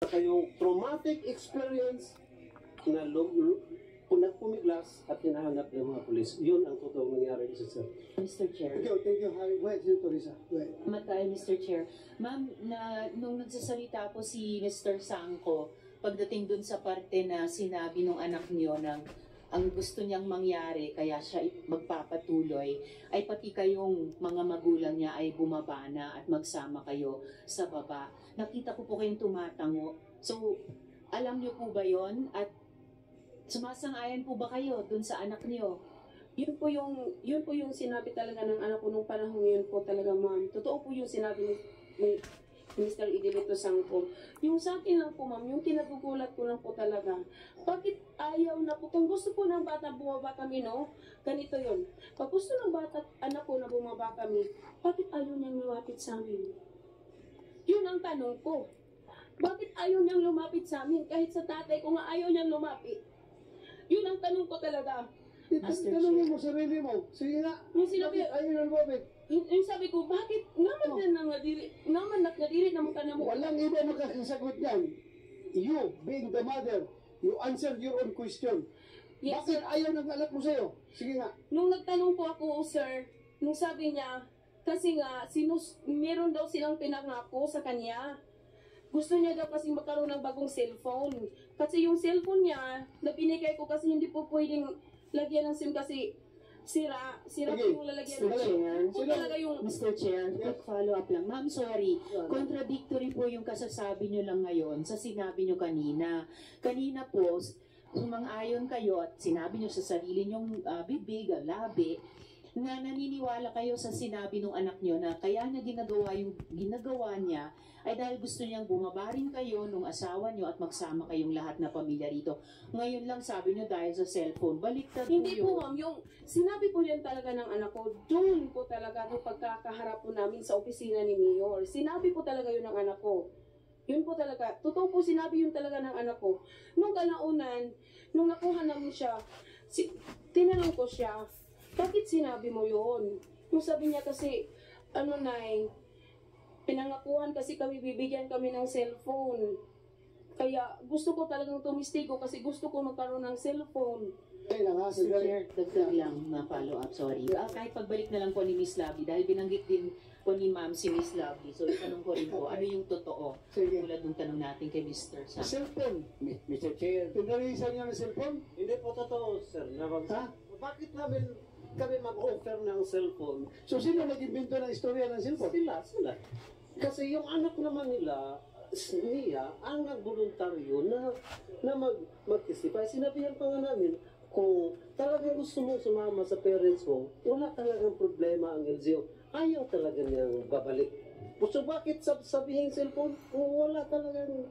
kayong traumatic experience na pumiglas at hinahanap ng mga pulis. Yun ang totoong nangyari, Sir. Mr. Chair. Thank you. Go ahead, Senator Risa. Go ahead. Matay, Mr. Chair. Ma'am, nung nagsasalita po si Mr. Sangco, pagdating dun sa parte na sinabi nung anak niyo na ang gusto niyang mangyari, kaya siya magpapatuloy, ay pati kayong mga magulang niya ay bumaba na at magsama kayo sa baba. Nakita ko po kayong tumatango. So, alam niyo po ba yon? At sumasang-ayon po ba kayo dun sa anak niyo? Yun po yung sinabi talaga ng anak ko nung panahon yun po talaga, ma'am. Totoo po yung sinabi ni Mr. Idelito Sangco. Yung sa akin lang po, ma'am, yung kinagugulat ko lang po talaga. Bakit ayaw na po? Kung gusto po ng bata bumaba kami, no? Ganito yun. Pag gusto ng bata, anak ko na bumaba kami, bakit ayaw niyang lumapit sa amin? Yun ang tanong ko. Bakit ayaw niyang lumapit sa amin? Kahit sa tatay ko nga ayaw niyang lumapit. Yun ang tanong ko talaga. Tanongin mo sarili mo. Sige nga. Yung sinabi, ayaw na lumapit. yung sabi ko, bakit naman nakadiri naman ka na mo? Walang iba makakasagot yan. You, being the mother, you answered your own question. Yes, Bakit sir. ayaw ng anak mo sa'yo? Sige nga. Nung nagtanong po ako, sir, nung sabi niya, kasi nga, meron daw silang pinangako sa kanya. Gusto niya daw kasi magkaroon ng bagong cellphone. Kasi yung cellphone niya, na binigay ko kasi hindi po pwedeng lagyan ng SIM kasi sira Okay. po yung lalagyan ng Mr. Chair. po talaga yung... Mr. Chair, quick follow-up lang. Ma'am, sorry. Contradictory po yung kasasabi nyo lang ngayon sa sinabi nyo kanina. Kanina po, sumang-ayon kayo at sinabi nyo sa sarili nyong bibig, labi, na naniniwala kayo sa sinabi ng anak nyo na kaya niya ginagawa niya ay dahil gusto niyang bumaba rin kayo nung asawa nyo at magsama kayong lahat na pamilya rito. Ngayon lang sabi nyo dahil sa cellphone. Baliktad po Hindi po, yun. ma'am, yung sinabi po yan talaga ng anak ko, doon po talaga nung pagkakaharap po namin sa opisina ni Mayor. Sinabi po talaga yun ng anak ko. Yun po talaga. Totoo po sinabi yun talaga ng anak ko. Nung kalaunan, nung nakuha namin siya, tinanong ko siya, bakit sinabi mo yun? Yung sabi niya kasi, pinangakuhan kasi kami, bibigyan kami ng cellphone. Kaya gusto ko talagang tumistigo kasi gusto ko magkaroon ng cellphone. Ayun na nga. Mr. Chair, dagdag lang na follow-up, sorry. Kahit pagbalik na lang po ni Miss Lovely, dahil binanggit din po ni Ma'am si Miss Lovely, so itanong ko rin po, ano yung totoo? Sige. Tulad ng tanong natin kay Mr. Sam. Cellphone. Mr. Chair, Pinarisan niya ng cellphone? hindi po totoo, Sir. Ha? Bakit kami mag-offer ng cellphone? So sino nag-invento ng istorya ng cellphone? Sila. Kasi yung anak naman nila, niya, ang nagboluntaryo na mag-testify. Sinabihan pa nga namin, kung talagang gusto mo sumama sa parents mo, wala talagang problema ang LGO. Ayaw talaga niyang babalik. So bakit sabihin cellphone? Kung wala talagang...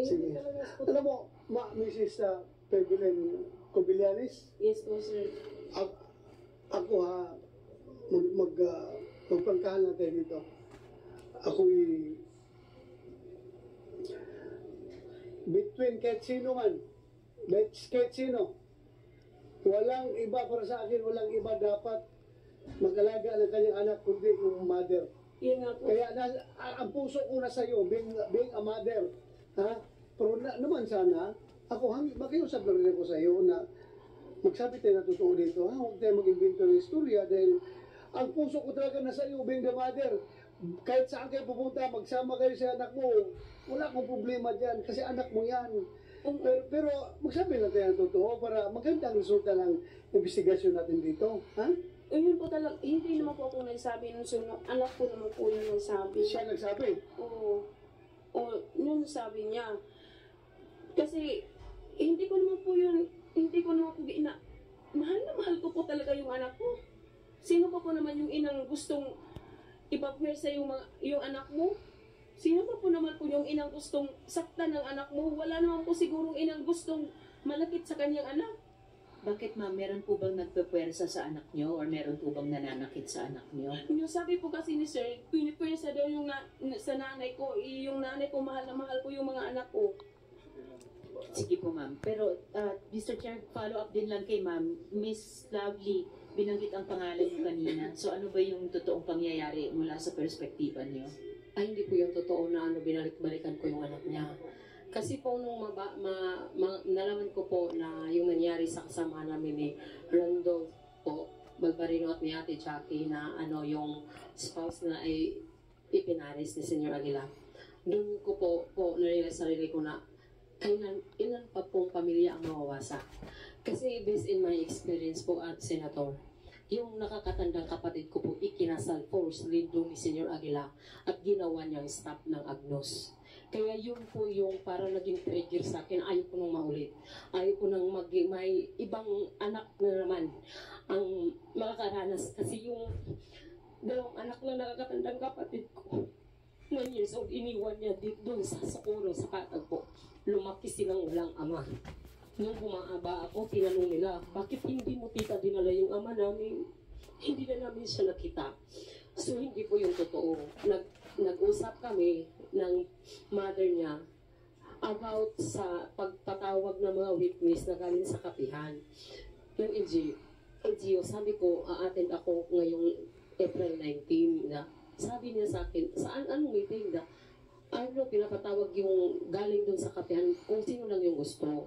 Sige. Alam mo, Mrs. Pebelen Cobilianis, Yes po, sir. ako magpangkahan natin dito. Ako'y between kahit sino man, kahit sino, walang iba para sa akin, walang iba dapat mag-alaga ng kanyang anak kundi yung mother. Yun nga po. Kaya ang puso ko na sa'yo, being a mother, ha? Pero naman sana, makiusap na rin ako sa'yo na magsabi tayo na totoo dito, ha? Huwag tayo mag-invento ng istorya dahil ang puso ko talaga na sa'yo, being the mother. Kahit saan kayo pupunta, magsama kayo sa anak mo, wala akong problema dyan kasi anak mo yan. Pero magsabi na tayo ng totoo para maganda ang resulta ng investigasyon natin dito, ha? Yun po talaga, hindi naman po ako nagsabi nung anak ko naman po yung nagsabi. Siya nagsabi. Oo. Yun sabi niya. Kasi, hindi ko naman po mahal na mahal ko po talaga yung anak ko. Sino pa po naman yung inang gustong ipapwersa yung anak mo? Sino pa po naman po yung inang gustong saktan ng anak mo? Wala naman po sigurong inang gustong malakit sa kanyang anak. Bakit ma'am, meron po bang nagpapwersa sa anak nyo or meron po bang nananakit sa anak nyo? Yung sabi po kasi ni Sir, pinipwersa daw yung sa nanay ko, yung nanay ko mahal na mahal ko yung mga anak ko. Sige po ma'am. Pero Mr. Chair, follow up din lang kay ma'am. Miss Lovely, binanggit ang pangalan niyo kanina. So ano ba yung totoong pangyayari mula sa perspektiba niyo? Ay, hindi po yung totoo na binalik-balikan ko yung anak niya. Kasi po nung nalaman ko po na yung nangyari sa kasama namin ni Randolph po, Balbarino at ni Ate Jackie na yung spouse na ay ipinaris ni Senyor Aguila. Doon ko po narealize sarili ko na ilan pa pong pamilya ang mawawasak. Kasi based in my experience po at Senator, yung nakakatandang kapatid ko po ikinasal forcefully doon ni Senyor Aguila at ginawa niyang staff ng Agnos. Kaya yun po yung parang naging trigger sa akin. Ayaw ko nang maulit. Ayaw ko nang may ibang anak na naman ang makakaranas. Kasi yung dalawang anak na nakakatandang kapatid ko, 9 years old, iniwan niya doon sa Socorro, sa Katagpo. Lumaki silang walang ama. Nung bumaaba ako, tinanong nila, bakit hindi mo tita dinala yung ama namin? Hindi na namin siya nakita. So hindi po yung totoo. Nag-usap kami ng mother niya about sa pagpatawag ng mga witness na galing sa kapihan. Yung LGO, sabi ko, a-attend ako ngayong April 19 na. Sabi niya sa akin, anong meeting na? Pinapatawag yung galing dun sa kapihan, kung sino lang yung gusto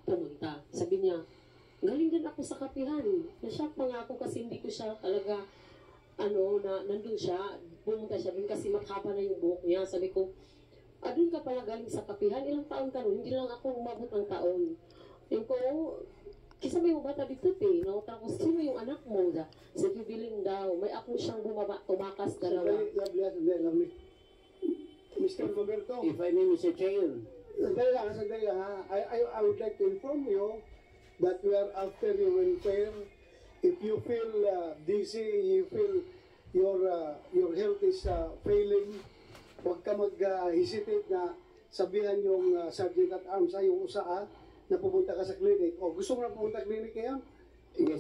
pumunta. Sabi niya, galing din ako sa kapihan. Na-shock pa nga ako kasi hindi ko siya talaga, nandun siya, pumunta siya dun kasi makaba na yung buhok niya. Sabi ko, doon ka pala galing sa kapihan, ilang taon ka nun? Hindi lang ako umabot ng taon. Yung ko, kisa may bata dito no? Tapos, sino yung anak mo? Si Fibilin daw, may ako siyang tumakas dalawa. Mr. Roberto. If I may, Mr. Chair. Sandali lang ha. I would like to inform you that we are after your welfare. If you feel dizzy, you feel your health is failing, huwag ka mag-hesitate na sabihan yung Sergeant at Arms, yung USA, na pupunta ka sa clinic. O gusto mo na pupunta sa clinic ngayon? Yes,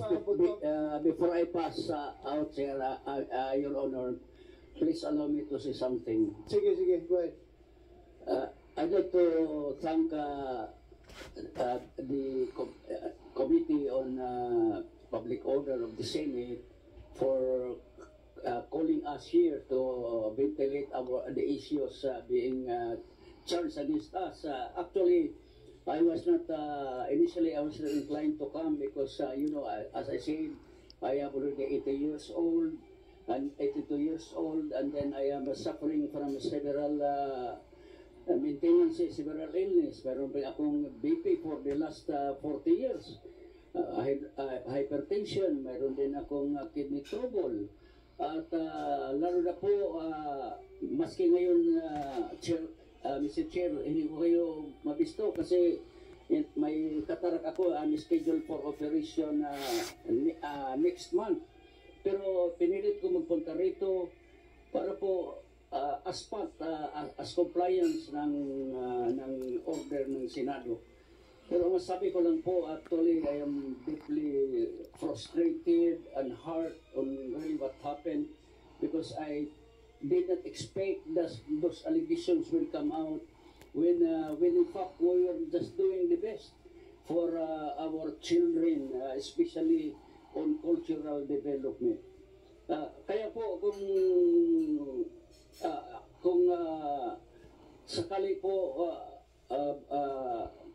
before I pass out, sir, Your Honor, please allow me to say something. Sige, go ahead. I'd like to thank the Committee on Public Order of the Senate for calling us here to ventilate the issues being charged against us. Actually, I was not, initially I was not inclined to come because, as I said, I am already 80 years old, and 82 years old, and then I am suffering from several maintenance, several illness. Meron pa akong BP for the last 40 years. Hypertension, meron din akong kidney trouble. At lalo na po, maski ngayon, Mr. Chair, hindi ko kayo mabisto kasi may katarak ako, I'm scheduled for operation next month. Pero pinilit ko magpunta rito para po as compliance ng order ng Senado. Pero masabi ko lang po, actually, I am deeply frustrated and hurt on really what happened because I did not expect those allegations will come out when in fact we were just doing the best for our children, especially on cultural development. Kaya po kung sakali po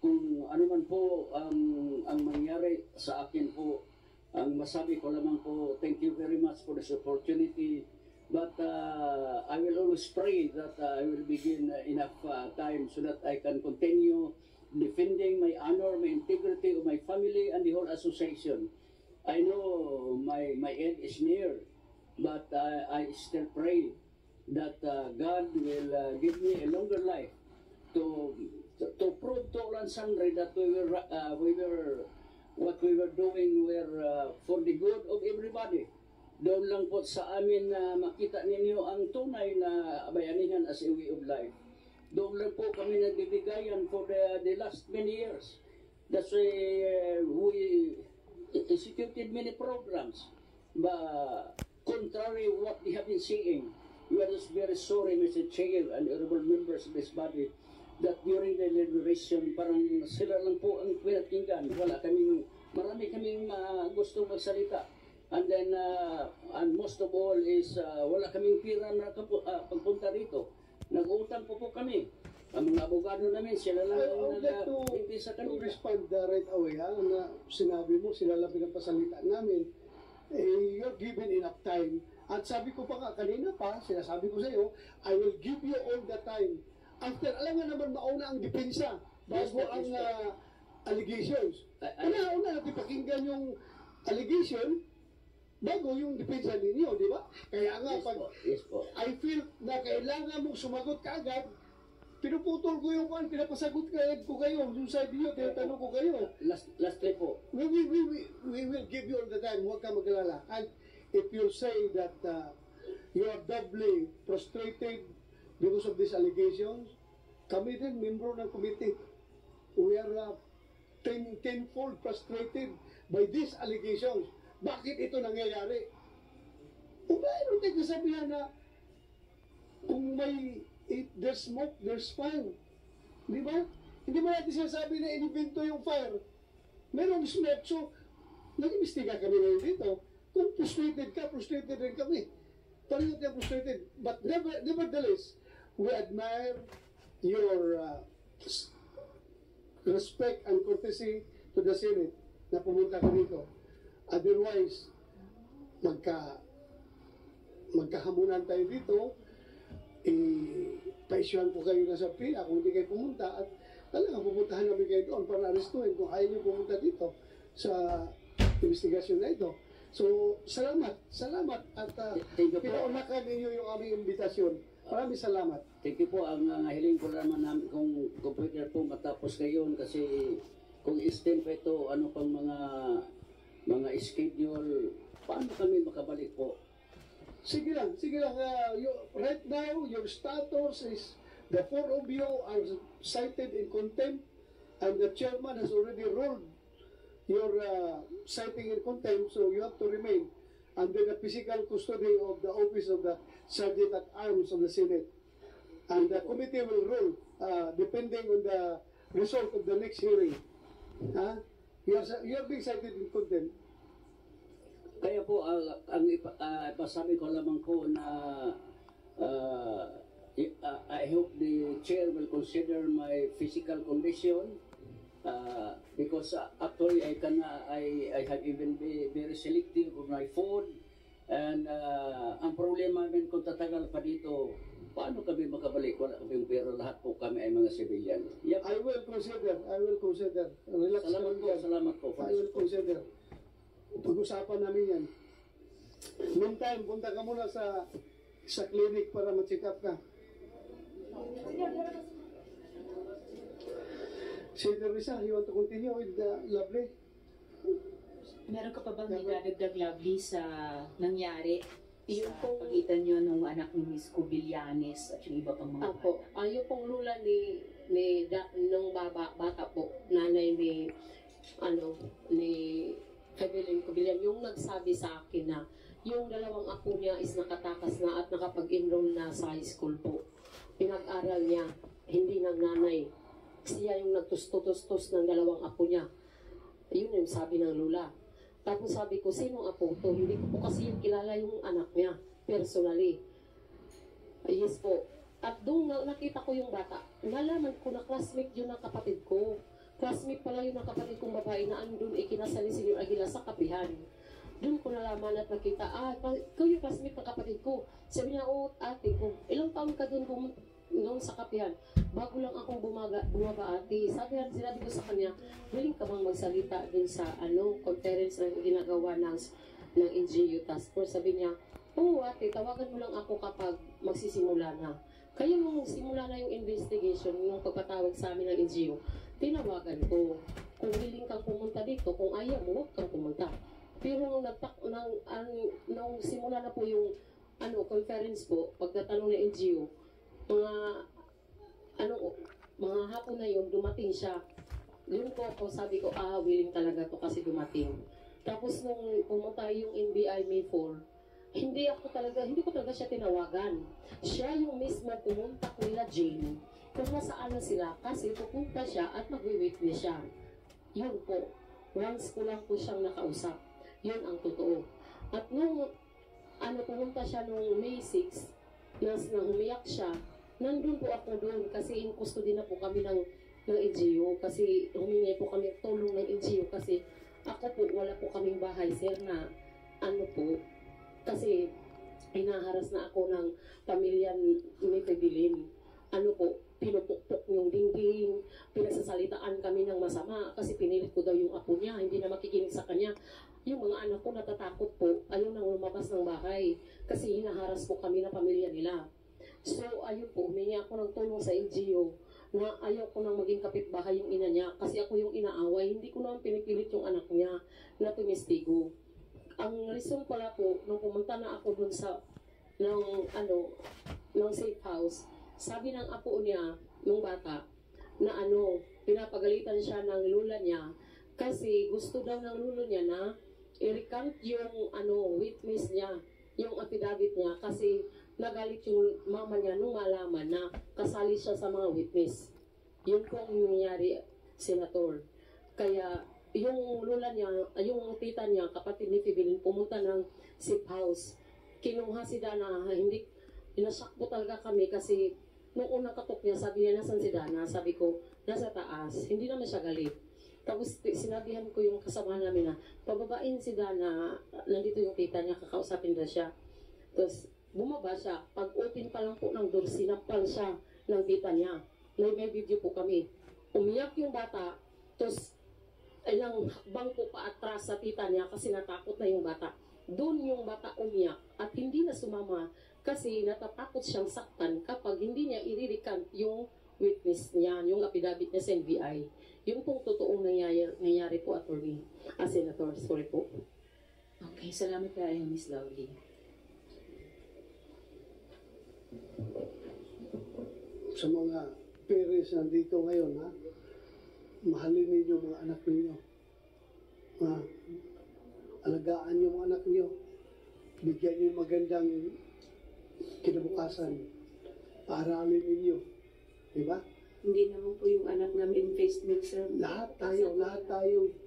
kung ano man po ang mangyari sa akin po, ang masabi ko lamang po, thank you very much for this opportunity. But I will always pray that I will begin enough time so that I can continue defending my honor, my integrity of my family and the whole association. I know my end is near, but I still pray that God will give me a longer life to prove to all and sundry that what we were doing were for the good of everybody. Doon lang po sa amin na makita ninyo ang tunay na bayanihan as a way of life. Doon lang po kami nagbibigayan for the last many years. That's why we executed many programs. But contrary to what we have been seeing, we are just very sorry, Mr. Chair and honorable members of this body, that during the deliberation, parang sila lang po ang pinakinggan. Marami kaming gustong magsalita. And then, and most of all is, wala kaming pira na pagpunta rito. Nag-utang po kami. ang mga abogado namin, sila lang I ang would like to, nag-impisa to kanina. respond right away, na sinabi mo, sila lang pinapasalita namin. You're given enough time. At sabi ko pa nga, kanina pa, sinasabi ko sa iyo, I will give you all the time. After, alam nga naman, mauna ang depensa bago ang allegations. Una natin pakinggan yung allegation bago yung depensa ninyo, di ba? Kaya nga, pag Yes po. I feel na kailangan mong sumagot ka agad, pinuputol ko yung pinapasagot ko kayo, yung side niyo, tinatanong ko kayo. Last time po. We will give you all the time, huwag ka magalala. And if you say that you are doubly frustrated because of these allegations, kami din, member ng committee, we are tenfold frustrated by these allegations. Bakit ito nangyayari? Kung mayroon tayo kasabihan na kung if there's smoke, there's fire. Di ba? Hindi mo natin sinasabi na inimbento yung fire. Merong smoke, so nag-imbestiga kami ngayon dito. Kung frustrated rin kami. Pareho tayo frustrated. But nevertheless, we admire your respect and courtesy to the Senate na pumunta ka dito. Otherwise, magkahamunan tayo dito, pa-issuean ko kayo na sa pila kung hindi kayo pumunta at talagang pupuntahan namin kayo doon para arestuhin kung ayaw nyo pumunta dito sa investigasyon na ito. So, salamat at Thank you po. pinaunakan ninyo yung aming imbitasyon. Maraming salamat. Thank you po. Ang hiling ko naman namin kung pwede po matapos ngayon kasi kung extend pa ito, ano pang mga schedule, paano kami makabalik po? Sige lang. Right now, your status is the four of you are cited in contempt and the chairman has already ruled your citing in contempt, so you have to remain under the physical custody of the office of the Sergeant at Arms of the Senate. And the committee will rule depending on the result of the next hearing. You are being cited in contempt. Kaya po, pasabi ko lamang ko na I hope the chair will consider my physical condition because actually I have even been very selective of my food and ang problema namin kung tatagal pa dito, paano kami makabalik? Wala kami pero lahat po kami ay mga civilian. Yep. I will consider. Relax Salamat po. I will consider. Pag-usapan namin yan. Meantime, punta ka muna sa clinic para ma-check up ka. Senator Risa, you want to continue with the Lovely? Meron ka pa bang idadagdag, Lovely, sa nangyari? Yung Sa pagitan nyo nung anak ni Miss Cubillanes at yung iba pang mga Apo, yung pong lula nung bata po, nanay ni Evelyn Cubillan, yung nagsabi sa akin na yung dalawang apo niya is nakatakas na at nakapag-enroll na sa high school po. Pinag-aral niya, hindi ng nanay. Siya yung nagtustos ng dalawang apo niya. Yun yung sabi ng lula. Tapos sabi ko, sinong apo to? Hindi ko po kasi yung kilala yung anak niya, personally. Yes po. At doon nakita ko yung bata. Nalaman ko na classmate yun ng kapatid ko. Classmate pala yun ng kapatid kong babae na andun ikinasal ni Senyor Aguila sa kapihan. Doon ko nalaman at nakita, ikaw yung classmate ng kapatid ko. Sabi niya, ate ko, ilang taon ka doon noon sa kapihan? Bago lang akong bumaba ate. Sinabi ko sa kanya, willing ka bang magsalita doon sa conference na ginagawa ng NGO Task Force? Sabi niya, oo ate, tawagan mo lang ako kapag magsisimula na. Kaya nung simula na yung investigation, yung pagpatawag sa amin ng NGO, tinawagan ko. Kung willing kang pumunta dito, kung ayaw mo, huwag kang pumunta. Pero nung simula na po yung conference po, pagtatanong ng NGO, mga hapon na yun, dumating siya. Yun po ako, sabi ko, willing talaga to kasi dumating. Tapos nung pumunta yung NBI May 4, hindi ko talaga siya tinawagan. Siya yung mismo pumunta nila Jane kung nasaan na sila kasi pupunta siya at magwi-witness siya. Yun po. Once ko lang po siyang nakausap. Yun ang totoo. At nung pumunta siya nung May 6, nang umiyak siya, nandun po ako doon kasi in custody na po kami ng LGU kasi humingi po kami tulong ng LGU kasi ako po, wala po kaming bahay, sir, na ano po, kasi inaharas na ako ng pamilya ni Fidelin. Ano po, pinupukpok yung dingding, pinagsasalitaan kami ng masama kasi pinilit ko daw yung apo niya, hindi na makikinig sa kanya. Yung mga anak ko natatakot po, ayaw nang lumabas ng bahay kasi hinaharas po kami na pamilya nila. So, ayun po, humingi ako ng tulong sa LGU na ayaw ko nang maging kapitbahay yung ina niya kasi ako yung inaaway. Hindi ko naman pinipilit yung anak niya na tumistigo. Ang reason pala po, nung pumunta na ako dun sa ng safe house, sabi ng apo niya, nung bata, na pinapagalitan siya ng lula niya kasi gusto daw ng lolo niya na i-recount yung witness niya, yung affidavit niya kasi nagalit yung mama niya nung malaman na kasali siya sa mga witness. Yun po ang nangyari, Senator. Kaya yung lula niya, yung tita niya, kapatid ni Fidelin, pumunta ng safe house. Kinuha si Dana, hindi, inasak po talaga kami kasi nung unang katok niya, sabi niya, nasan si Dana? Sabi ko, nasa taas. Hindi naman siya galit. Tapos sinabihan ko yung kasama namin na, pababain si Dana, nandito yung tita niya, kakausapin na siya. Tapos, bumaba siya. Pag open pa lang po ng door, sinampal siya ng tita niya. May video po kami. Umiyak yung bata, tapos ilang hakbang po pa atras sa tita niya kasi natakot na yung bata. Doon yung bata umiyak at hindi na sumama kasi natatakot siyang saktan kapag hindi niya i-recount yung witness niya, yung affidavit niya sa NBI. Yung pong totoong nangyari po, attorney. Senator, sorry po. Okay, salamat kayo, Miss Lovely. Sa mga parents nandito ngayon, ha? Mahalin ninyo mga anak ninyo. Ha? Alagaan niyo mga anak niyo. Bigyan niyo magandang kinabukasan. Paaralin ninyo. Diba? Hindi naman po yung anak namin Facebook, sir. Lahat tayo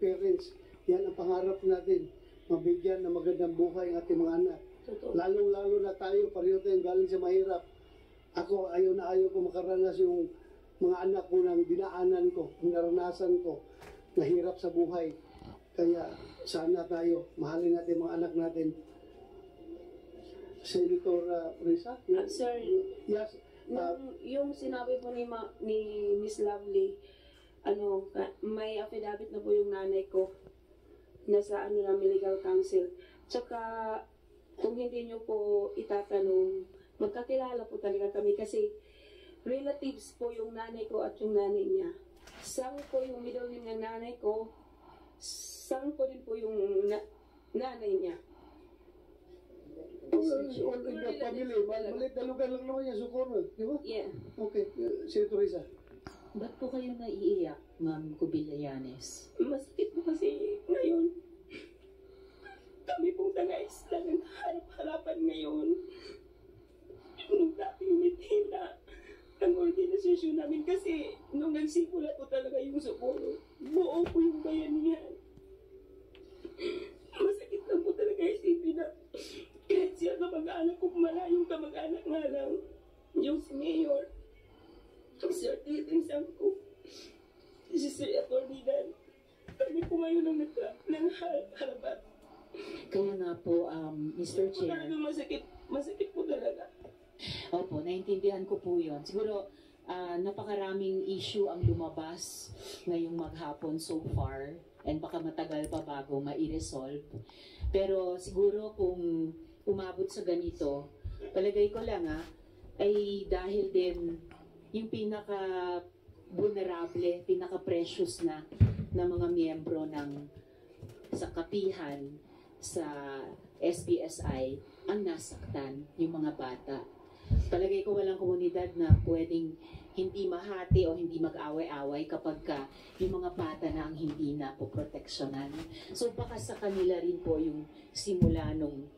parents. Yan ang pangarap natin. Mabigyan ng magandang buhay ang ating mga anak. Totoo. Lalong-lalo na tayo, pareho tayong galing sa mahirap. Ako, ayaw ko makaranas yung mga anak ko ng dinaanan ko, naranasan ko, nahirap sa buhay. Kaya sana tayo, mahalin natin mga anak natin. Senator Risa? Sir, Yes. yung sinabi po ni Miss Lovely, may affidavit na po yung nanay ko nasa namin legal counsel. Tsaka, kung hindi nyo po itatanong, magkakilala po talaga kami kasi relatives po yung nanay ko at yung nanay niya. Sang po yung middle name ng nanay ko, sang po din po yung nanay niya. All in the family. Maliit na lugar lang naman yan, Socorro. Di ba? Yeah. Okay. Senator Risa. Ba't po kayo naiiyak, Ma'am Cubillayanes? Masakit po kasi ngayon. Kami pong taga-isla ng harap-harapan ngayon. Nung dating meeting na ang organisasyon namin kasi nung nagsimula po talaga yung Socorro, buo po yung bayanihan. Masakit lang po talaga isipin na kahit siya kamag-anak ko, malayong kamag-anak nga lang, yung si Mayor, Sir Titing sabi ko, si Sir Atty. Dan, kami po ngayon ang harapan. Kaya nga po, Mr. Po Chair, talaga masakit po talaga. opo, naintindihan ko po yun. Siguro, napakaraming issue ang lumabas ngayong maghapon so far and baka matagal pa bago ma-resolve. Pero siguro kung umabot sa ganito, palagay ko lang ay dahil din yung pinaka-vulnerable, pinaka-precious na mga miyembro ng sa kapihan sa SBSI ang nasaktan, yung mga bata. Palagay ko walang komunidad na pwedeng hindi mahati o hindi mag-away-away kapag yung mga bata na ang hindi na po proteksyonan. So baka sa kanila rin po yung simula nung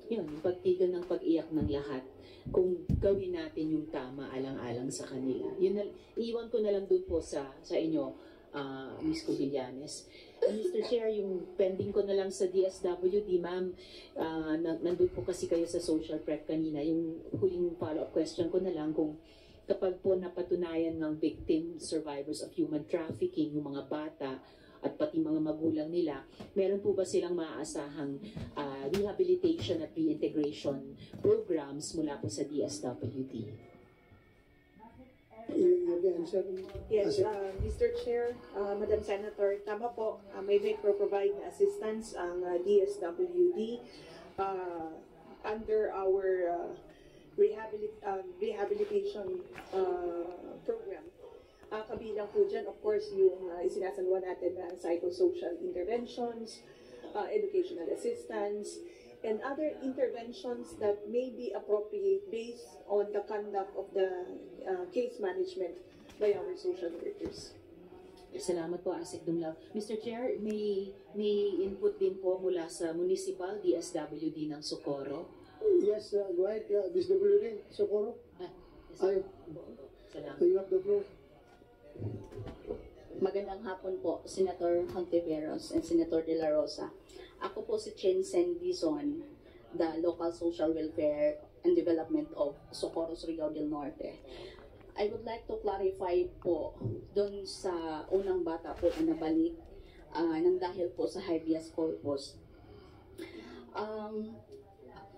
yung pagtigil ng pag-iyak ng lahat kung gawin natin yung tama alang-alang sa kanila. Yun iwan ko na lang doon po sa inyo, Ms. Cubillayanes. Mr. Chair, yung pending ko na lang sa DSWD, ma'am, nandun po kasi kayo sa social prep kanina. Yung huling follow-up question ko na lang kung kapag po napatunayan ng victim survivors of human trafficking, yung mga bata at pati mga magulang nila, meron po ba silang maaasahang rehabilitation at reintegration programs mula po sa DSWD? You can answer. Yes, Mr. Chair, Madam Senator, tama po, may provide na assistance ang DSWD under our rehabilitation program. Kabilang po dyan, of course, yung isinasalwa natin na psychosocial interventions, educational assistance, and other interventions that may be appropriate based on the conduct of the case management by our social workers. Salamat po, Asik Dumlao. Mr. Chair, may input din po mula sa Municipal DSWD ng Socorro. Yes, go ahead, DSWD, Socorro. Yes, Ay, salamat. you have the floor. Magandang hapon po, Senator Hontiveros and Senator De La Rosa. Ako po si Chen Sen Dizon, the Local Social Welfare and Development of Socorro, Surigao del Norte. I would like to clarify po doon sa unang bata po na nabalik nang dahil po sa habeas corpus.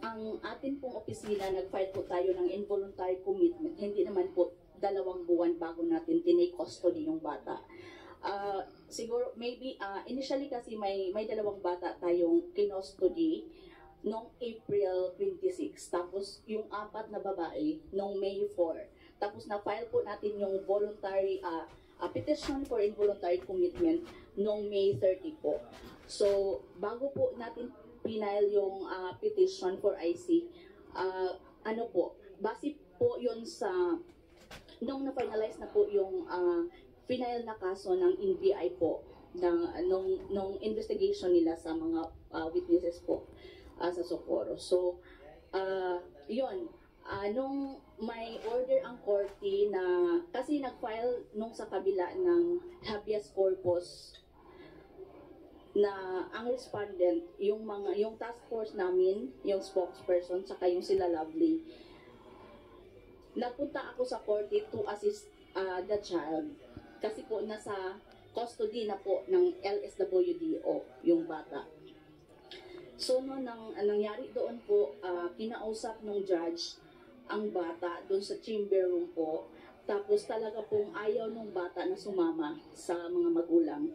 Ang atin pong opisina, nag-file po tayo ng involuntary commitment. Hindi naman po 2 buwan bago natin tinake custody yung bata. Siguro, maybe, initially kasi may 2 bata tayong kinustody noong April 26. Tapos, yung 4 na babae noong May 4. Tapos, na-file po natin yung voluntary petition for involuntary commitment noong May 30 po. So, bago po natin pinile yung petition for IC, base po yun sa nung na-finalize na po yung final na kaso ng NBI po nung investigation nila sa mga witnesses po sa Socorro. So, yun, nung may order ang korte na, kasi nag-file nung sa kabila ng habeas corpus na ang respondent, yung task force namin, yung spokesperson, saka yung sila Lovely, nagpunta ako sa korte to assist the child kasi po nasa custody na po ng LSWDO yung bata. So nangyari doon po, kinausap ng judge ang bata doon sa chamber room po, tapos talaga pong ayaw ng bata na sumama sa mga magulang.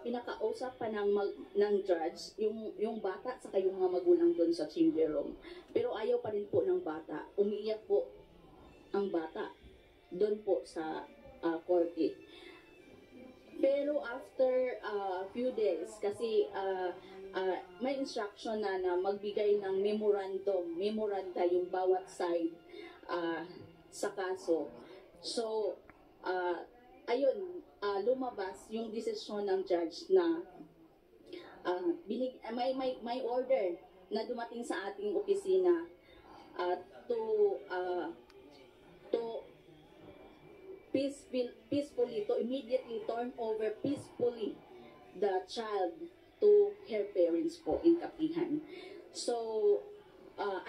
Pinakausap pa ng judge yung bata sa yung mga magulang doon sa chamber room, pero ayaw pa rin po ng bata. Umiiyak po ang bata doon po sa korte. Pero after few days, kasi may instruction na magbigay ng memoranda yung bawat side sa kaso. So, ayun, lumabas yung desisyon ng judge na may order na dumating sa ating opisina to peacefully, to immediately turn over peacefully the child to her parents po in Kapihan. So,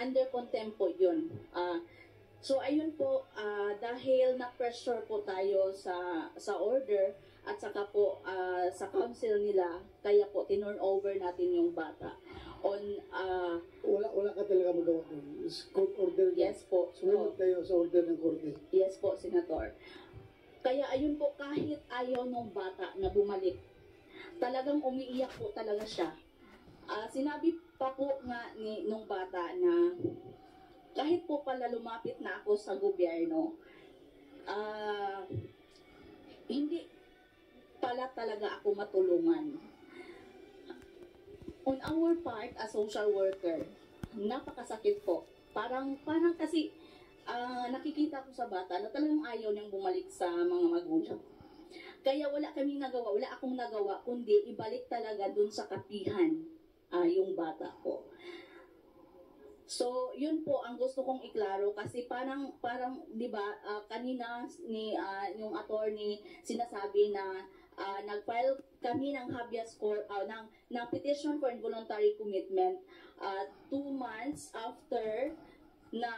under contempt po yun. So, ayun po, dahil na-pressure po tayo sa order at saka po sa council nila, kaya po tinurn over natin yung bata. Wala ka talaga magawa doon. Court order. Yes po. Sumunod tayo sa order ng korte. Yes po, Senator. Kaya ayun po, kahit ayaw ng bata na bumalik, talagang umiiyak po talaga siya. Sinabi pa po nga nung bata na kahit po pala lumapit na ako sa gobyerno, hindi pala talaga ako matulungan. On our part as social worker, napakasakit po. Parang kasi nakikita ko sa bata na talagang ayaw niyang bumalik sa mga magulang. Kaya wala akong nagawa, kundi ibalik talaga dun sa Kapihan yung bata ko. So, yun po ang gusto kong iklaro kasi parang 'di ba, kanina yung attorney sinasabi na nag-file kami ng habeas corpus ng petition for involuntary commitment 2 months after na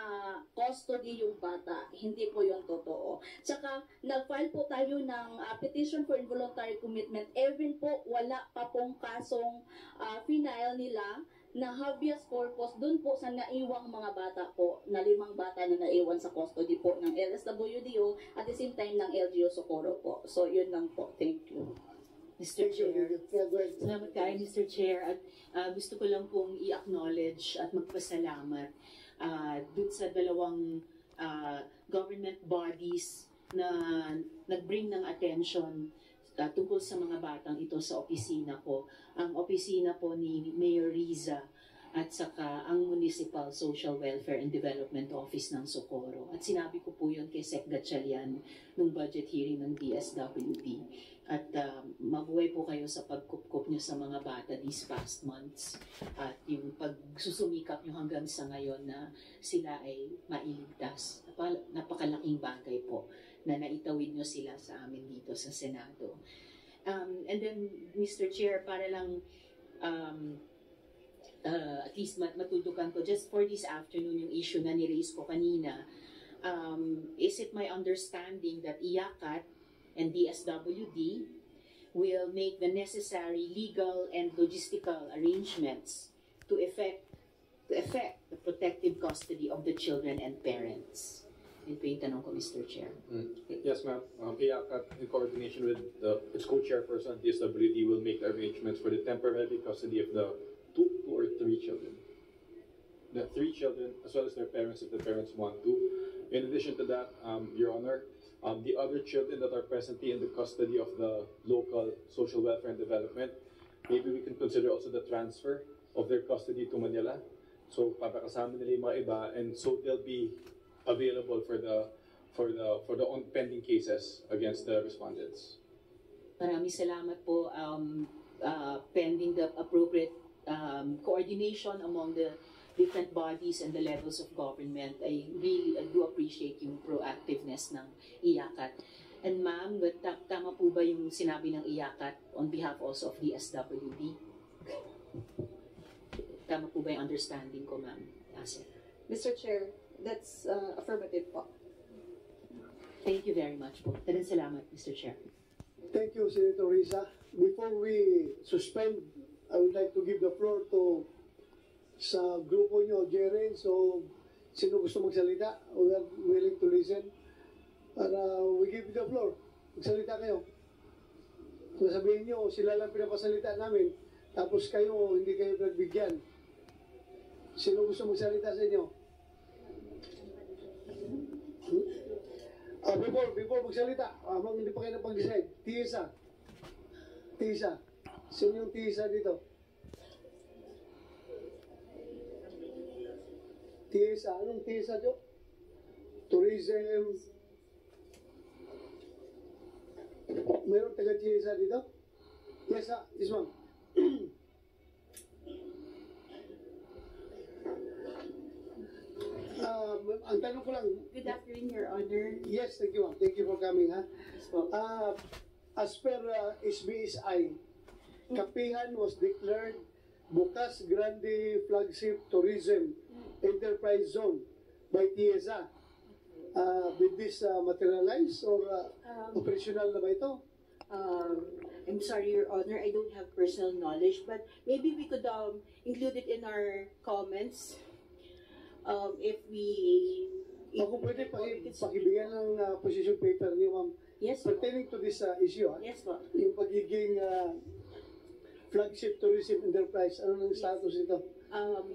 custody yung bata. Hindi po yung totoo. Tsaka, nag-file po tayo ng petition for involuntary commitment. Even po, wala pa pong kasong final nila na habeas corpus dun po sa naiwang mga bata po, na 5 bata na naiwan sa custody po ng LSWDO at the same time ng LGU Socorro po. So, yun lang po. Thank you. Mr. Chair. Yeah, go ahead. Salamat kayo, Mr. Chair. At gusto ko lang pong i-acknowledge at magpasalamat dun sa dalawang government bodies na nag-bring ng attention tungkol sa mga batang ito sa opisina ko. Ang opisina po ni Mayor Riza at saka ang Municipal Social Welfare and Development Office ng Socorro. At sinabi ko po yun kay Sec Gatchalian nung budget hearing ng DSWD. At mabuhay po kayo sa pagkupkup nyo sa mga bata these past months. At yung pagsusumikap nyo hanggang sa ngayon na sila ay mailigtas. Napakalaking bagay po na naitawid nyo sila sa amin dito sa Senado. And then, Mr. Chair, para lang at least matutukan ko, just for this afternoon, yung issue na ni-raise ko kanina, is it my understanding that IACAT and DSWD will make the necessary legal and logistical arrangements to effect the protective custody of the children and parents? Yun po yung tanong ko, Mr. Chair. Yes, ma'am. IACAT, in coordination with its co-chairperson, DSWD, will make arrangements for the temporary custody of the two or three children. The 3 children, as well as their parents, if the parents want to. In addition to that, Your Honor, the other children that are presently in the custody of the local social welfare and development, maybe we can consider also the transfer of their custody to Manila. So, papakasama nila yung mga iba, and so they'll be available for the pending cases against the respondents. Maraming salamat po. Pending the appropriate coordination among the different bodies and the levels of government, I do appreciate yung proactiveness ng IACAT. And ma'am, tama po ba yung sinabi ng IACAT on behalf also of DSWD? Tama po ba yung understanding ko, ma'am? Mr. Chair, that's affirmative po. Thank you very much po. Maraming salamat, Mr. Chair. Thank you, Senator Risa. Before we suspend, I would like to give the floor to sa grupo nyo, Jeren. So, sino gusto magsalita? We are willing to listen. Para we give you the floor. Magsalita kayo. Kung sabihin nyo, sila lang pinapasalita namin, tapos kayo, hindi kayo pinagbigyan. Sino gusto magsalita sa inyo? Before magsalita, habang hindi pa kayo napag-decide, Tisa. Sino yung Tisa dito? Tisa, anong Tisa, Jo? Tourism. Meron taga-Tisa dito? Yes, this one. Ang tanong ko lang. Good afternoon, Your Honor. Yes, thank you, ma'am. Thank you for coming, ha? As per SBSI, Kapihan was declared Bukas Grande Flagship Tourism Enterprise Zone by TIEZA. Did this materialize or operational na ba ito? I'm sorry, Your Honor, I don't have personal knowledge, but maybe we could include it in our comments. If we... Kung pwede, pakibigyan ng position paper niyo, ma'am. Yes, po. Pertaining to this issue, ha? Yes, po. Yung pagiging flagship tourism enterprise, ano nang status ito?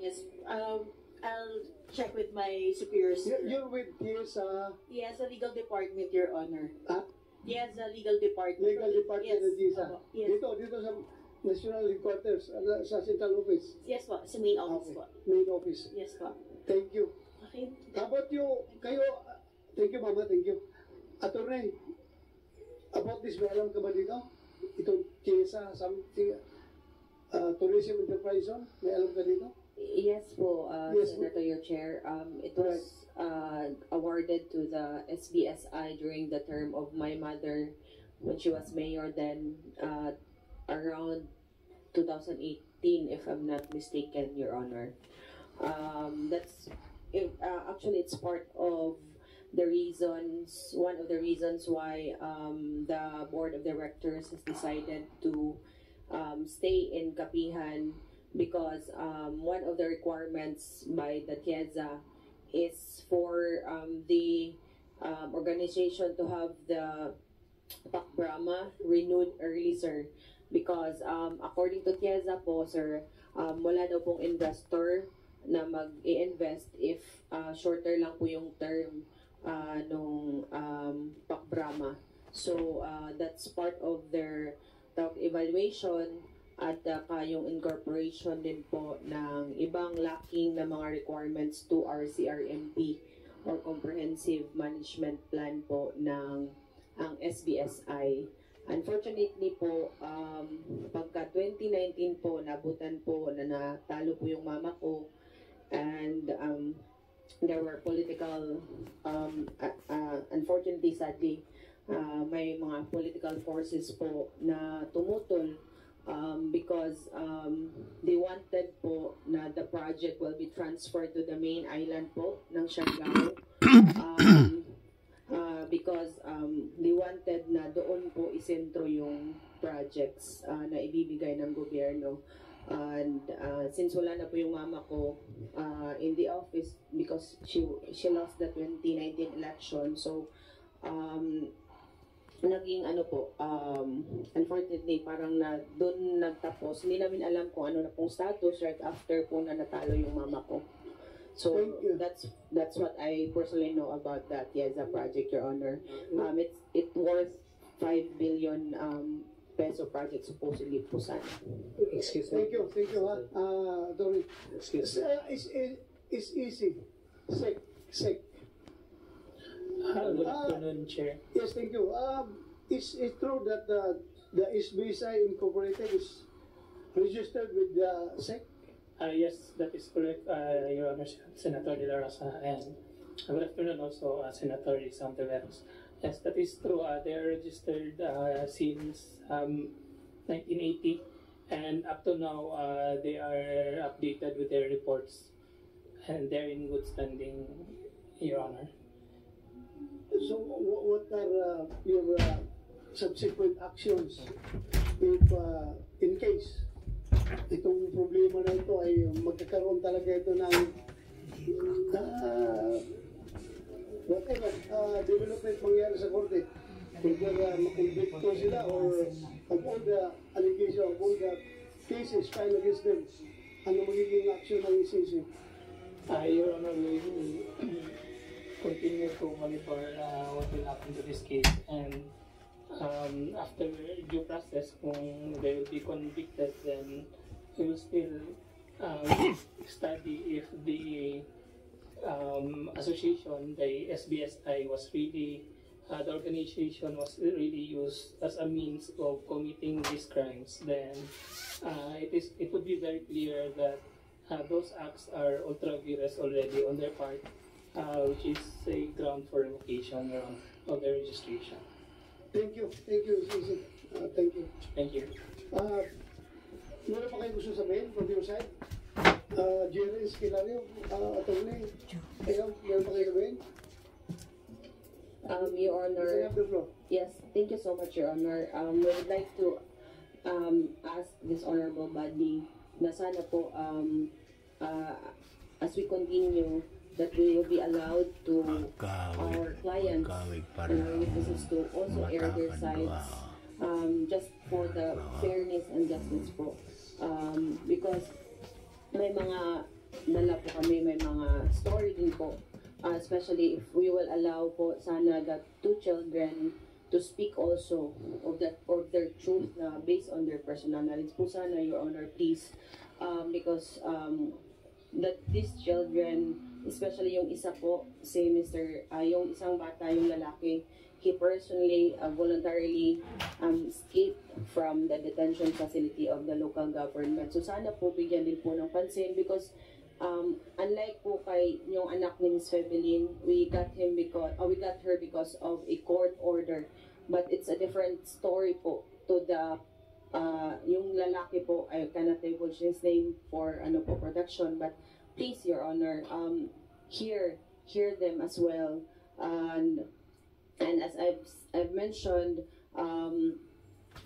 Yes. I'll check with my superiors. You're with TIEZA. Yes, the legal department, Your Honor. Ha? Yes, the legal department. Legal department Yes. ng TIEZA. Yes. Dito sa National Headquarters, sa Central Office. Yes, po. Sa main office, Okay. po. Main office. Yes, po. Thank you. Okay. How about you, kayo, thank you, Mama, thank you. Attorney, about this, may alam ka ba dito? Itong TIEZA, something, Tourism Enterprise Zone, may alam ka dito? Yes po, Yes, Senator, your chair. It was awarded to the SBSI during the term of my mother when she was mayor then around 2018, if I'm not mistaken, Your Honor. That's actually it's part of the reasons, one of the reasons why the board of directors has decided to stay in Kapihan, because one of the requirements by the TIEZA is for the organization to have the PAC-BRAMA renewed early, sir. Because according to TIEZA po, sir, wala daw pong investor na mag-i-invest if shorter lang po yung term nung PAC-BRAMA. So that's part of their evaluation, at yung incorporation din po ng ibang lacking na mga requirements to our CRMP or Comprehensive Management Plan po ng ang SBSI. Unfortunately po, pagka 2019 po, nabutan po na natalo po yung mama ko, and there were political, unfortunately, sadly, may mga political forces po na tumutol because they wanted po na the project will be transferred to the main island po ng Siargao. Because they wanted na doon po isentro yung projects na ibibigay ng gobyerno. And since wala na po yung mama ko in the office because she lost the 2019 election, so naging ano po, unfortunately parang na doon nagtapos. Hindi namin alam kung ano na pong status right after po na natalo yung mama ko. So that's what I personally know about that TIEZA project, Your Honor. It's worth 5 billion peso project supposedly po sana. Excuse me. Thank you, Attorney. Excuse me. It's easy. Sec. Good afternoon, Chair. Yes, thank you. It's true that the SBSI Incorporated is registered with the SEC? Yes, that is correct, Your Honor, Senator De La Rosa, and good afternoon also, Senator Santiveros. Yes, that is true. They are registered since 1980, and up to now, they are updated with their reports, and they're in good standing, Your Honor. So, what are your subsequent actions if, in case, itong problema na ito ay magkakaroon talaga ito ng whatever development mangyari sa korte, whether makonvicto sila or of all the allegations, of all the cases filed against them, ano magiging action ng ICC? Your Honor, we will continue to monitor what will happen to this case, and after due process, kung they will be convicted, then we will still study if the association, the SBSI, was really, the organization was really used as a means of committing these crimes. Then it would be very clear that those acts are ultra vires already on their part, which is a ground for revocation of the registration. Thank you, Susan. Thank you. Thank you. Meron pa kayo gusto sabihin from your side? Jerry Esquilario, attorney, kayo, meron pa kayo sabihin? Your Honor. You have the floor. Yes, thank you so much, Your Honor. We would like to ask this honorable body na sana po as we continue, that we will be allowed to our clients and our witnesses to also air their sides, just for the fairness and justice po. Because may mga dala po kami, may mga story din po, especially if we will allow po sana that two children to speak also of their truth based on their personal knowledge po sana, Your Honor, please, because that these children, especially yung isa po, si yung isang bata, yung lalaki, he personally voluntarily escaped from the detention facility of the local government. So sana po bigyan din po ng pansin, because unlike po kay yung anak ni Ms. Febelin, we got her because of a court order, but it's a different story po to the yung lalaki po. I cannot divulge his name for protection, but please, Your Honor, hear them as well. And as I've mentioned,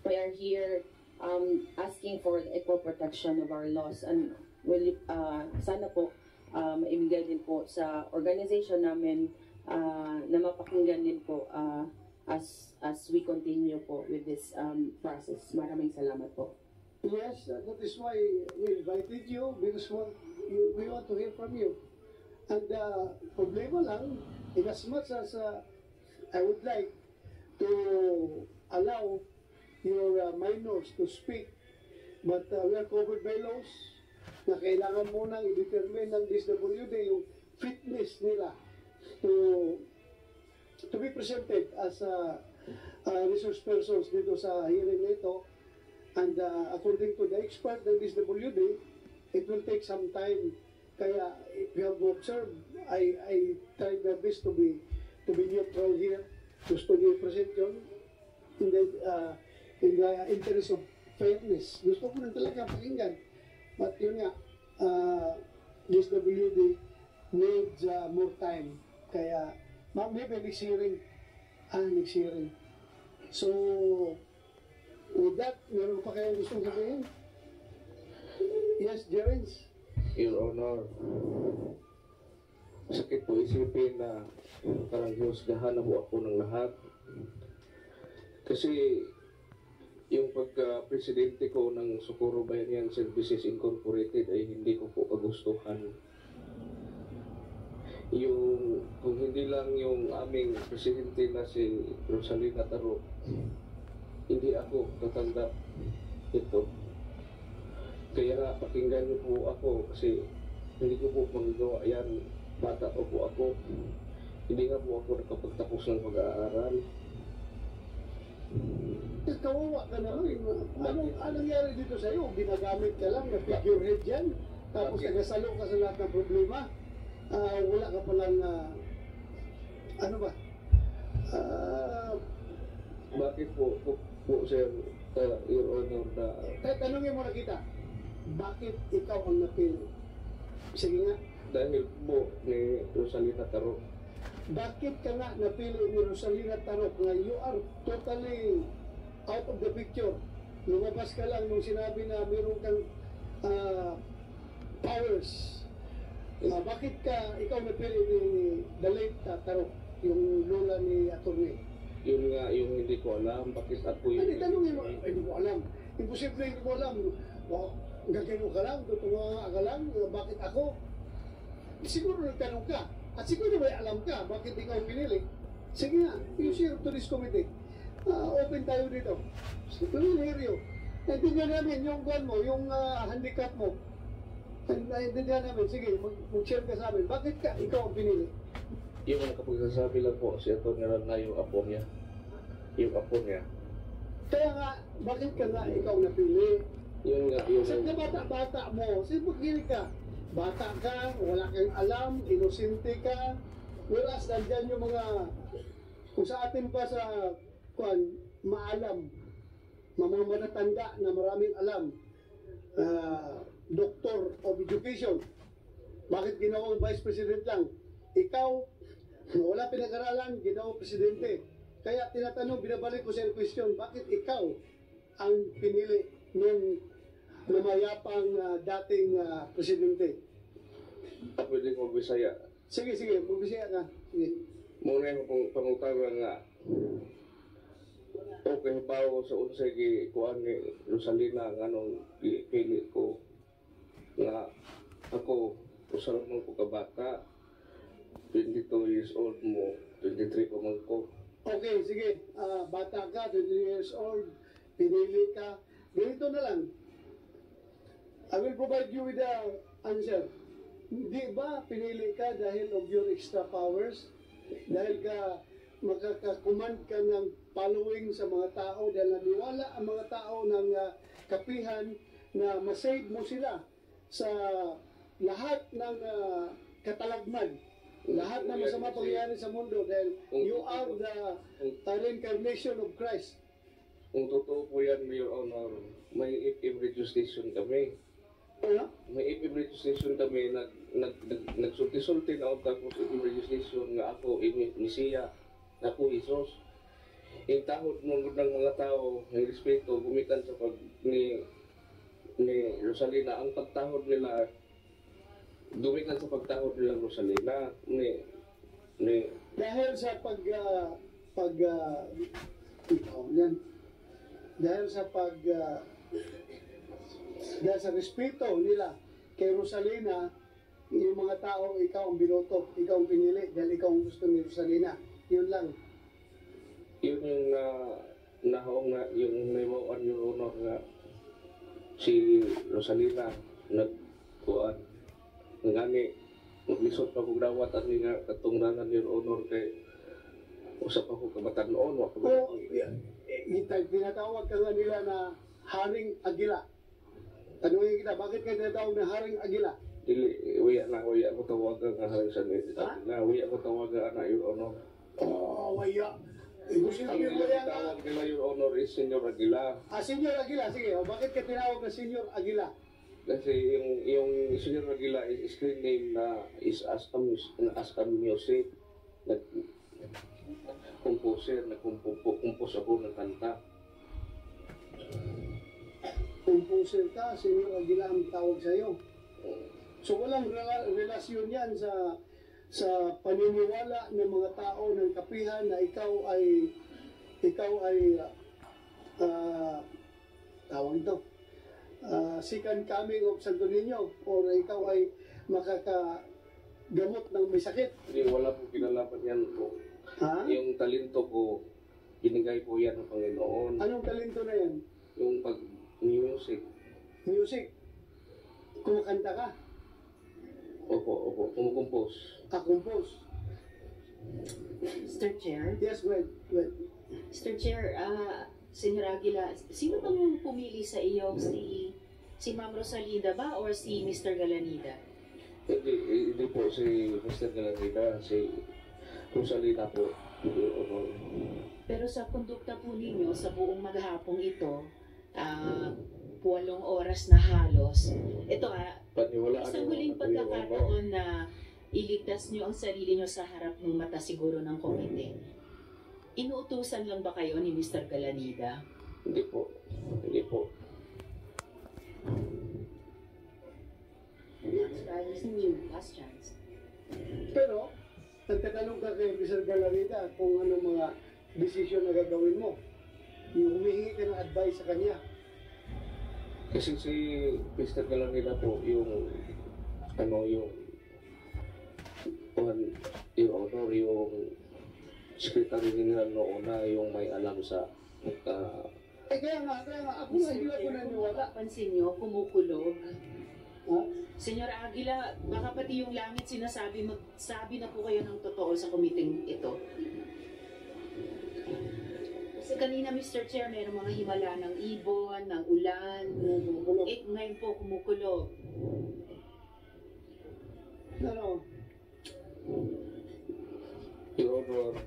we are here asking for the equal protection of our laws, and sana po maibigay din po sa organization namin na mapakinggan din po as we continue po with this process. Maraming salamat po. Yes, that is why we invited you, because we want to hear from you. And problema lang, in as much as I would like to allow your minors to speak, but we are covered by laws na kailangan munang i-determine ng DSWD yung fitness nila to be presented as resource persons dito sa hearing na ito. And according to the expert ng DSWD, it will take some time. Kaya if you have observed, I tried my best to be neutral here. Gusto niyo i-present yun in the interest of fairness. Gusto ko na talaga pakinggan. But yun nga, DSWD needs more time. Kaya maybe next hearing. So, with that, meron pa kayong gustong sabihin? Yes, Jerens? Your Honor, sakit po isipin na parang husgahan na po ako ng lahat. Kasi yung pagka-presidente ko ng Socorro Bayanihan Services Incorporated ay hindi ko po kagustuhan. Yung, kung hindi lang yung aming presidente na si Rosalina Taro, hindi ako tatanggap ito. Kaya pakinggan niyo po ako kasi hindi ko po magagawa yan. Bata po ako. Hindi nga po ako nakapagtapos ng pag-aaral. Kawawa ka naman. Anong nangyari dito sa'yo? Ginagamit ka lang na figurehead yan. Tapos nagasalo ka sa lahat ng problema. Wala ka palang ano ba? Bakit po sir, Your Honor, na... Tanungin mo na kita, bakit ikaw ang napili? Sige nga. Dahil po ni Rosalina Taro. Bakit ka nga napili ni Rosalina Taro na you are totally out of the picture? Lumabas ka lang nung sinabi na meron kang powers. Bakit ikaw napili ni the late Taro, yung lola ni Atty. Yun nga, yung hindi ko alam, bakit ako yung... Hindi, tanongin mo, hindi ko alam. Imposible hindi ko alam. Gagano ka lang, tutunga ka lang, bakit ako? Siguro nagtanong ka. At siguro may alam ka, bakit ikaw pinili. Sige nga, you share to this committee. Open tayo dito. We will hear you. Naintindihan namin yung buwan mo, yung handicap mo. Naintindihan namin, sige, mag-share ka sa amin. Bakit ikaw ang pinili? Yung mga kapagsasabi lang po, si Atty. na yung apo niya. Yung apo niya. Kaya nga, bakit ka nga ikaw napili? Yun nga, yun. Sa bata-bata mo, sipagkili ka. Bata ka, wala kang alam, inosente ka. Whereas, nandyan yung mga, kung sa atin pa sa, maalam, mga matatanda na maraming alam, Doctor of Education. Bakit ginawang Vice President lang? Ikaw, wala pinag-aralan, ginawang Presidente. Kaya tinatanong, binabalik ko sa question, bakit ikaw ang pinili ng namayapang dating Presidente? Pwede ko Bisaya. Sige, Bisaya ka. Sige. Muna yung pangutangan nga, okay pa ako sa unsay kuan ni Rosalina nga nung pili ko nga ako usa man ko kabata 22 years old mo 23 pa man ko. Okay, sige. Bata ka, 23 years old, pinili ka. Ganito na lang. I will provide you with the answer. Di ba pinili ka dahil of your extra powers? Dahil ka makakakumand ka ng following sa mga tao dahil naniwala ang mga tao ng kapihan na masave mo sila sa lahat ng katalagman, lahat ng masama pangyayari sa mundo dahil you are the reincarnation of Christ. Kung totoo po yan, Your Honor, may if jurisdiction kami. Ano? May FM registration kami, nagsulti-sulti na ako tapos FM registration nga ako, Mesiya, ako Isos. Yung tahod ng mga tao, ng respeto, gumikan sa pag ni Rosalina, ang pagtahod nila, gumikan sa pagtahod nila Rosalina, dahil sa dahil sa respeto nila kay Rosalina, yung mga tao, ikaw ang binoto, ikaw ang pinili, dahil ikaw ang gusto ni Rosalina. Yun lang. Yun yung nahaong na yung naiwaan yung honor nga si Rosalina nagkuhan ngani maglisod pa kong dawat at nga katungrangan yung honor kay usap ako kabatan noon tinatawag ka nga nila na Haring Agila. Tanungin kita, bakit ka tinatawag na Haring Agila? Dili, uya ko tawagan nga Haring Agila, uya ko tawagan na yung honor. Waya. Ang tawag nila yung honor is Senyor Aguila. Senyor Aguila, sige. Bakit ka tinawag na Senyor Aguila? Kasi yung Senyor Aguila is screen name na is Askam Music. Composer, nag-compose ako ng kanta. Composer ka, Senyor Aguila ang tawag sa'yo. So walang relasyon yan sa paniniwala ng mga tao ng kapihan na ikaw ay tawag ito second coming of Santo Niño o ikaw ay makakagamot ng may sakit. Hindi, wala po kinalaman yan po. Yung talento ko, binigay po yan ng Panginoon. Anong talento na yan? Yung pag-music. Music? Kumakanta ka? Opo, kumukompose. Compose. Mr. Chair? Yes, wait. Mr. Chair, Senyor Aguila, sino bang yung pumili sa iyo? Si Ma'am Rosalinda ba or si Mr. Galanida? Hindi po si Mr. Galanida, si Rosalina po. Pero sa kondukta po ninyo, sa buong maghapong ito, 8 oras na halos, ito isang huling pagkakataon na iligtas nyo ang sarili nyo sa harap ng mata siguro ng komite. Inuutusan lang ba kayo ni Mr. Galanida? Hindi po. Last chance. Pero, nagtatanong ka kay Mr. Galanida kung anong mga desisyon na gagawin mo. Yung humihingi ka ng advice sa kanya. Kasi si Mr. Galanida po, yung secretary nila noon na yung may alam sa kaya nga, ako nga hindi ako naniwala. Pansin nyo, kumukulog. Senyor Aguila, baka pati yung langit magsabi na po kayo ng totoo sa komiting ito. Kasi kanina, Mr. Chair, mayroong mga himala ng ibon, ng ulan. Ngayon po, kumukulog. Your Honor,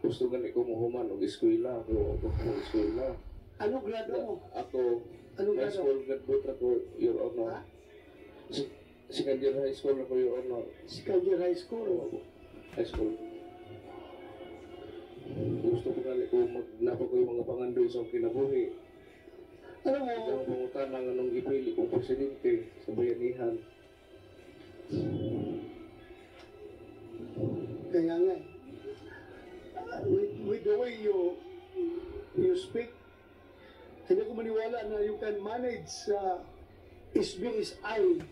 gusto gani ko muhuman og eskwela, Anong grado mo? Ako, Anong high grado? school graduate ako, Your Honor. Second year high school ako, Your Honor. Second year high school? High school. Gusto ko gani ko magnapa ko yung mga pangandoy sa kinabuhi. Alam mo? Ito ang pangutanang anong ipili kong presidente sa bayanihan. Kaya nga with the way you speak, hindi ko maniwala na you can manage SBSI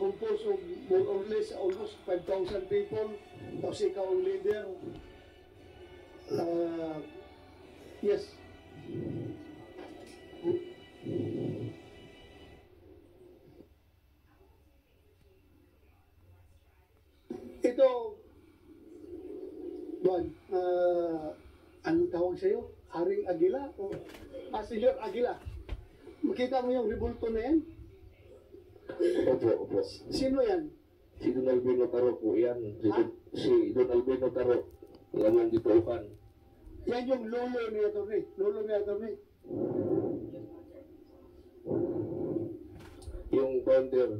composed of more or less almost 5,000 people, tapos ikaw ang leader. Yes. Ito, Juan, anong tawag sa'yo? Haring Agila? O Senyor Agila? Makita mo yung rebulto na yan? Opo. Sino yan? Si Don Albino Taro po yan. Si Don Albino Taro. Ang dituukan. Yan yung lolo ni Atty.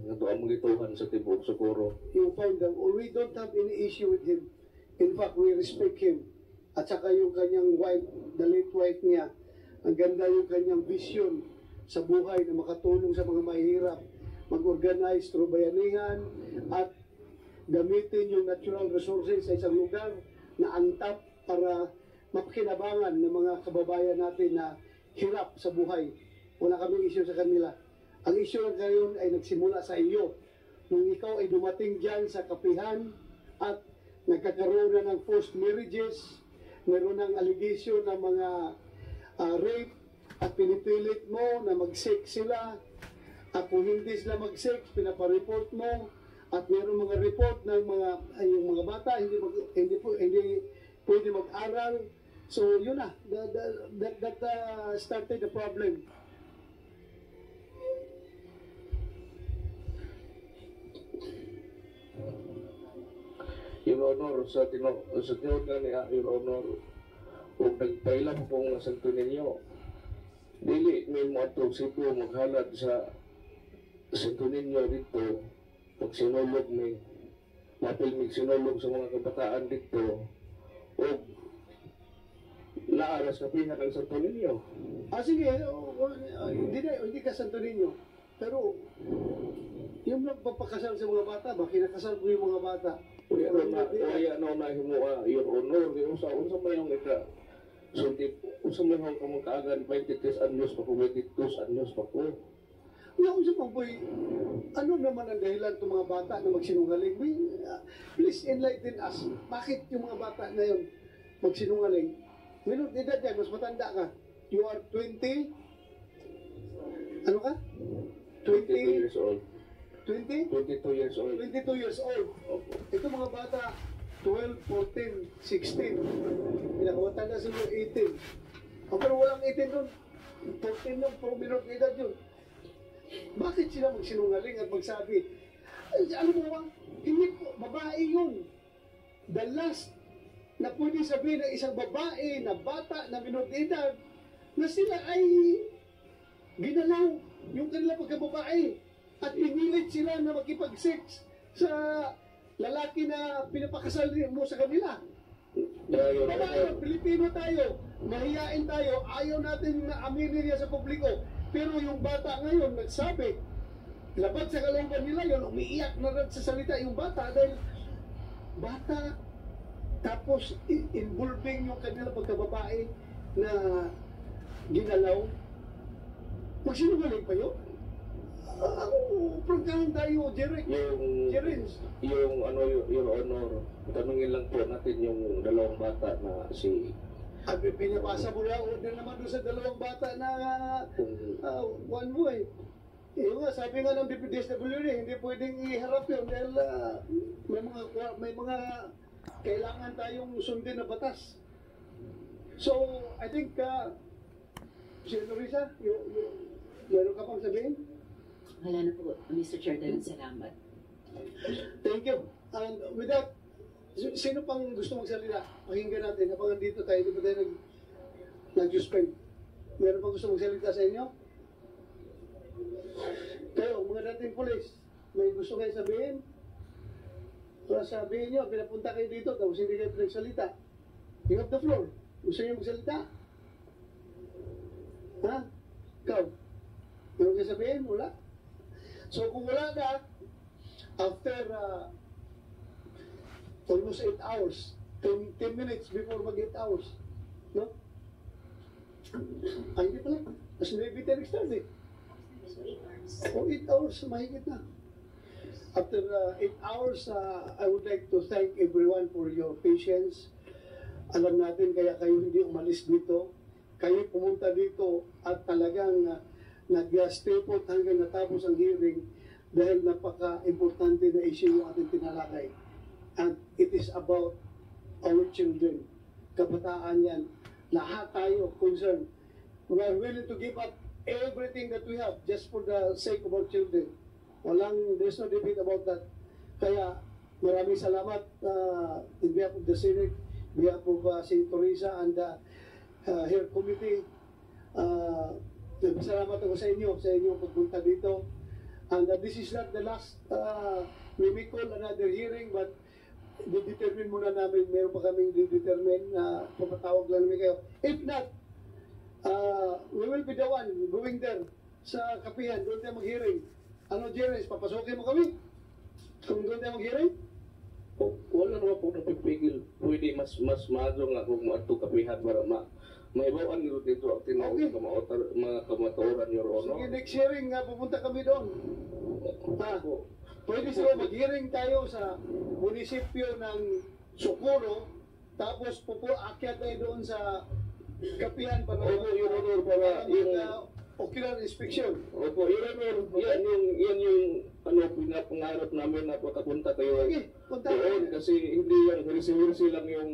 nga doon magituhan sa tibuok siguro. Yung founder, we don't have any issue with him. In fact, we respect him. At saka yung kanyang wife, the late wife niya, ang ganda yung kanyang vision sa buhay na makatulong sa mga mahihirap, mag-organize through bayanihan, at gamitin yung natural resources sa isang lugar na antap para mapakinabangan ng mga kababayan natin na hirap sa buhay. Wala kaming issue sa kanila. Ang issue lang ngayon ay nagsimula sa iyo. Nung ikaw ay dumating dyan sa kapihan at nagkakaroon na ng forced marriages, meron ng allegation ng mga rape, at pinipilit mo na mag-sex sila, at kung hindi sila mag-sex, pinapareport mo, at meron mga report ng yung mga bata hindi pwede mag-aral. So yun na, that started the problem. Your Honor, sa tinod nga niya, Your Honor, kung nagpailam kong santo ninyo, dili may mo atong sipo maghalad sa santo ninyo dito, pag sinulog may mapilmig sinulog sa mga kabataan dito, o naaras kapihan ang santo ninyo. Sige, hindi ka santo ninyo, pero yung nagpapakasal sa mga bata, kinakasal ko yung mga bata. Pero kaya na unahin mo, Your Honor, unsa may yung ika, unsa may yung kamagkaagan, 23 anyos pa ko, 22 anyos pa ko. Unsa pang boy, ano naman ang dahilan itong mga bata na magsinungaling? Please enlighten us. Bakit yung mga bata na yun magsinungaling? Minut edad yan, mas matanda ka. You are 20? Ano ka? 22 years old. 20? 22 years old. 22 years old. Ito mga bata, 12, 14, 16. Pinakamatanda sa 18. Pero walang 18 doon. 14 lang, puro minor edad yun. Bakit sila magsinungaling at magsabi, ano mo ba, hindi po, babae yun. The last na pwede sabihin ng isang babae na bata na minor edad na sila ay ginalaw yung kanila pagkababae. At pinilit sila na makipag-sex sa lalaki na pinapakasal mo sa kanila. Babae, Pilipino tayo, mahihain tayo, ayaw natin na aminin niya sa publiko. Pero yung bata ngayon nagsabi, labag sa kalooban nila yun, umiiyak na rin sa salita yung bata dahil bata, tapos involving yung kanila pagkababae na ginalaw. Magsinungaling pa yun? Prangkahan tayo, Jerens. Yung Your Honor, tanungin lang po natin yung dalawang bata na si... Pinapasa mo lang order naman doon sa dalawang bata na one boy. Yung nga, sabi nga ng DPWD, hindi pwedeng iharap yun dahil may mga kailangan tayong sundin na batas. So, I think, Senator Risa, meron ka pang sabihin? Wala na po, Mr. Chair, dahil salamat. Thank you. And with that, sino pang gusto magsalita? Pakinggan natin. Habang dito tayo, di ba tayo nag-suspend? Meron pang gusto magsalita sa inyo? Kayo, mga dating polis, may gusto kayo sabihin? Kung sabihin nyo, pinapunta kayo dito, tapos hindi kayo pinagsalita. You have the floor. Gusto nyo magsalita? Ha? Ikaw? Meron kayo sabihin? Wala? So kung wala na, after almost 8 hours, 10 minutes before mag 8 hours, no? Ay, hindi pala. Mas maybe 10 start eh. O 8 hours, mahigit na. After 8 hours, I would like to thank everyone for your patience. Alam natin kaya kayo hindi umalis dito. Kayo pumunta dito at talagang nag-stay put hanggang natapos ang hearing dahil napaka-importante na issue yung ating tinalakay. And it is about our children. Kabataan yan. Lahat tayo concerned. We are willing to give up everything that we have just for the sake of our children. There's no debate about that. Kaya maraming salamat in behalf of the Senate, behalf of Senator Risa and the Health Committee. Salamat ako sa inyo pagpunta dito. And this is not the last, we may call another hearing, but didetermine muna namin, meron pa kaming didetermine na papatawag lang namin kayo. If not, we will be the one going there sa kapihan, doon tayo mag-hearing. Ano, Jerez, papasokin mo kami? Kung doon tayo mag-hearing? Wala naman po napipigil. Pwede mas maaga nga kung maato kapihan para maibawaan nyo dito ang tinawag mga kamatuoran, Your Honor. Sige, next hearing, pupunta kami doon. Pwede sila mag-hearing tayo sa munisipyo ng Socorro, tapos akyat tayo doon sa kapihan para Your Honor, para yung ocular inspection. Opo, Your Honor, yan yung pinapangarap namin na pagkapunta kayo doon kasi hindi yan, hirsi-hirsi lang yung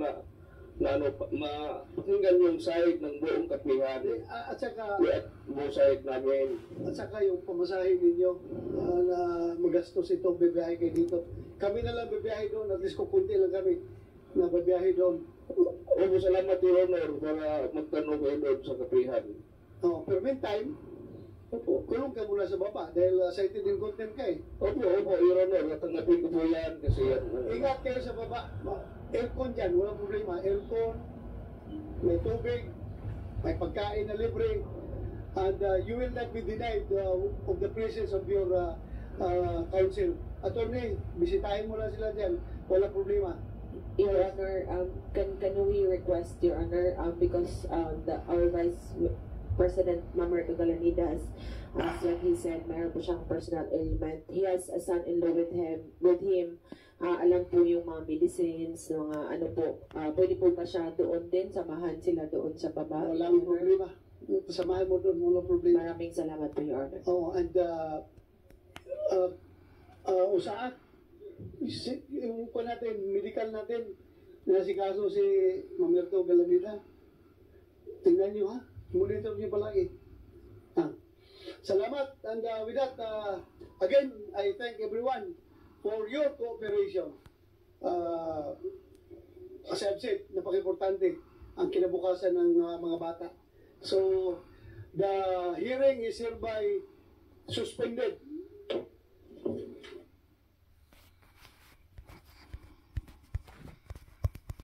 mapakinggan yung side ng buong kapihan. At saka, buong side namin. At saka yung pamasahin ninyo na magastos ito, bibiyahe kayo dito. Kami na lang bibiyahe doon, at least kukunti lang kami na bibiyahe doon. Opo, salamat, Your Honor, para magtanong kayo doon sa kapihan. Pero meantime, kulong ka muna sa baba dahil cited in contempt ka eh. Opo, Your Honor, natanggapin ko po yan kasi yan. Ingat kayo sa baba. Aircon dyan, walang problema. Aircon, may tubig, may pagkain na libre, and you will not be denied of the presence of your counsel. Attorney, bisitahin mo lang sila dyan, walang problema. Your Honor, can we request, Your Honor, because our Vice President Mamerto Galanida as like he said, mayroon po siyang personal ailment. He has a son-in-law with him. Alam po yung mga medicines, mga ano po. Pwede po ba siya doon din? Samahan sila doon sa baba? Walang problema. Samahan mo doon, walang problema. Maraming salamat po, Your Honor. And usaat, yung po natin, medical natin, nasikaso si Mamerto Galanida. Tingnan nyo ha, monitor nyo palagi. Salamat, and with that, again, I thank everyone for your cooperation. As I've said, napaka-importante ang kinabukasan ng mga bata. So, the hearing is hereby suspended